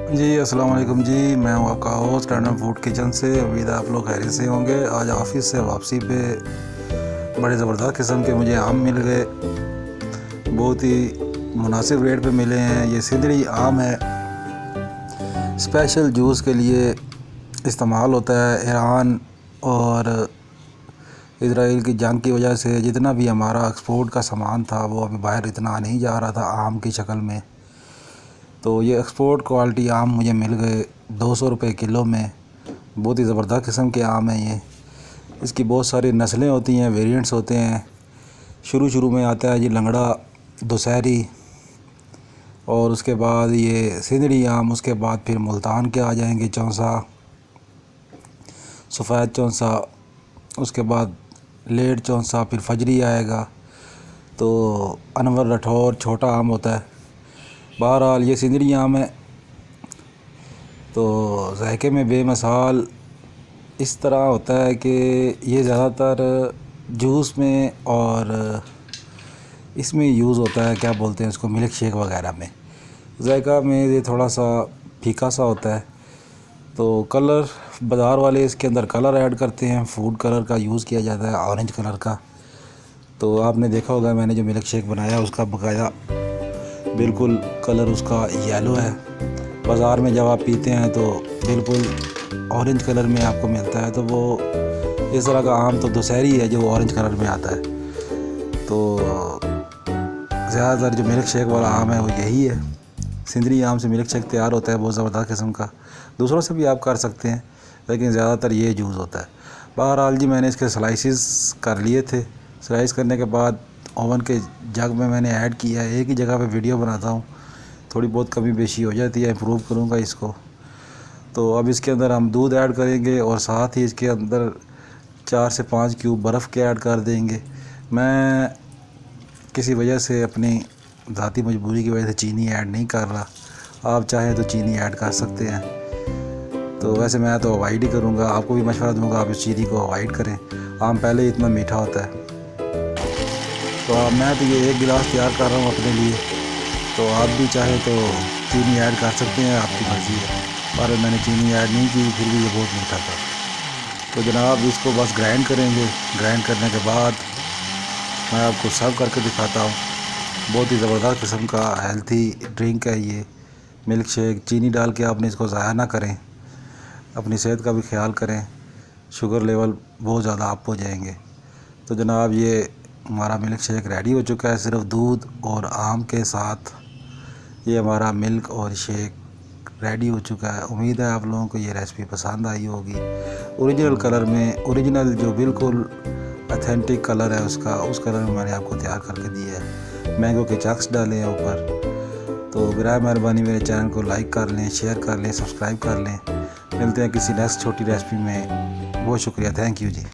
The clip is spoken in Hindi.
जी अस्सलाम वालेकुम जी, मैं हूँ आपका होस्ट रैंडम फूड किचन से। उम्मीद है आप लोग खैरियत से होंगे। आज ऑफिस से वापसी पे बड़े ज़बरदस्त किस्म के मुझे आम मिल गए, बहुत ही मुनासिब रेट पे मिले हैं। ये सिंदड़ी आम है, स्पेशल जूस के लिए इस्तेमाल होता है। ईरान और इसराइल की जंग की वजह से जितना भी हमारा एक्सपोर्ट का सामान था वो अभी बाहर इतना नहीं जा रहा था आम की शक्ल में। तो ये एक्सपोर्ट क्वालिटी आम मुझे मिल गए 200 रुपये किलो में। बहुत ही ज़बरदस्त किस्म के आम हैं ये। इसकी बहुत सारी नस्लें होती हैं, वेरिएंट्स होते हैं। शुरू में आता है जी लंगड़ा, दशहरी, और उसके बाद ये सिंदड़ी आम, उसके बाद फिर मुल्तान के आ जाएंगे, चौंसा, सफ़ेद चौंसा, उसके बाद लेट चौंसा, फिर फजरी आएगा। तो अनवर रठौर छोटा आम होता है। बहरहाल ये सिंदड़ी आम है, तो जायके में बेमिसाल इस तरह होता है कि ये ज़्यादातर जूस में और इसमें यूज़ होता है, क्या बोलते हैं इसको, मिल्क शेक वगैरह में। जायका में ये थोड़ा सा फीका सा होता है। तो कलर, बाज़ार वाले इसके अंदर कलर ऐड करते हैं, फूड कलर का यूज़ किया जाता है, ऑरेंज कलर का। तो आपने देखा होगा मैंने जो मिल्क शेक बनाया उसका बकाया बिल्कुल कलर उसका येलो है। बाज़ार में जब आप पीते हैं तो बिल्कुल ऑरेंज कलर में आपको मिलता है। तो वो इस तरह का आम तो दशहरी है जो ऑरेंज कलर में आता है। तो ज़्यादातर जो मिल्क शेक वाला आम है वो यही है। सिंदरी आम से मिल्क शेक तैयार होता है बहुत ज़बरदस्त किस्म का। दूसरों से भी आप कर सकते हैं, लेकिन ज़्यादातर ये यूज़ होता है। बहरहाल जी मैंने इसके स्लाइसिस कर लिए थे। स्लाइस करने के बाद ओवन के जग में मैंने ऐड किया है। एक ही जगह पे वीडियो बनाता हूँ, थोड़ी बहुत कमी बेशी हो जाती है, इम्प्रूव करूँगा इसको। तो अब इसके अंदर हम दूध ऐड करेंगे और साथ ही इसके अंदर 4 से 5 क्यूब बर्फ़ के ऐड कर देंगे। मैं किसी वजह से अपनी ज़ाती मजबूरी की वजह से चीनी ऐड नहीं कर रहा। आप चाहें तो चीनी ऐड कर सकते हैं। तो वैसे मैं तो अवॉइड ही करूँगा, आपको भी मशवरा दूँगा आप इस चीनी को अवॉइड करें। आम पहले ही इतना मीठा होता है। तो मैं तो ये 1 गिलास तैयार कर रहा हूँ अपने लिए। तो आप भी चाहें तो चीनी ऐड कर सकते हैं, आपकी मर्ज़ी है। पर मैंने चीनी ऐड नहीं की, फिर भी ये बहुत मीठा था। तो जनाब इसको बस ग्राइंड करेंगे। ग्राइंड करने के बाद मैं आपको सर्व करके दिखाता हूँ। बहुत ही ज़बरदस्त किस्म का हेल्थी ड्रिंक है ये मिल्क शेक। चीनी डाल के आपने इसको ज़ाया ना करें, अपनी सेहत का भी ख्याल करें, शुगर लेवल बहुत ज़्यादा अप हो जाएंगे। तो जनाब ये हमारा मिल्क शेक रेडी हो चुका है, सिर्फ दूध और आम के साथ ये हमारा मिल्क और शेक रेडी हो चुका है। उम्मीद है आप लोगों को ये रेसिपी पसंद आई होगी। ओरिजिनल कलर में, ओरिजिनल जो बिल्कुल ऑथेंटिक कलर है उसका, उस कलर में मैंने आपको तैयार करके दिया है। मैंगो के चक्स डाले हैं ऊपर। तो बराए मेहरबानी मेरे चैनल को लाइक कर लें, शेयर कर लें, सब्सक्राइब कर लें। मिलते हैं किसी नेक्स्ट छोटी रेसिपी में। बहुत शुक्रिया, थैंक यू जी।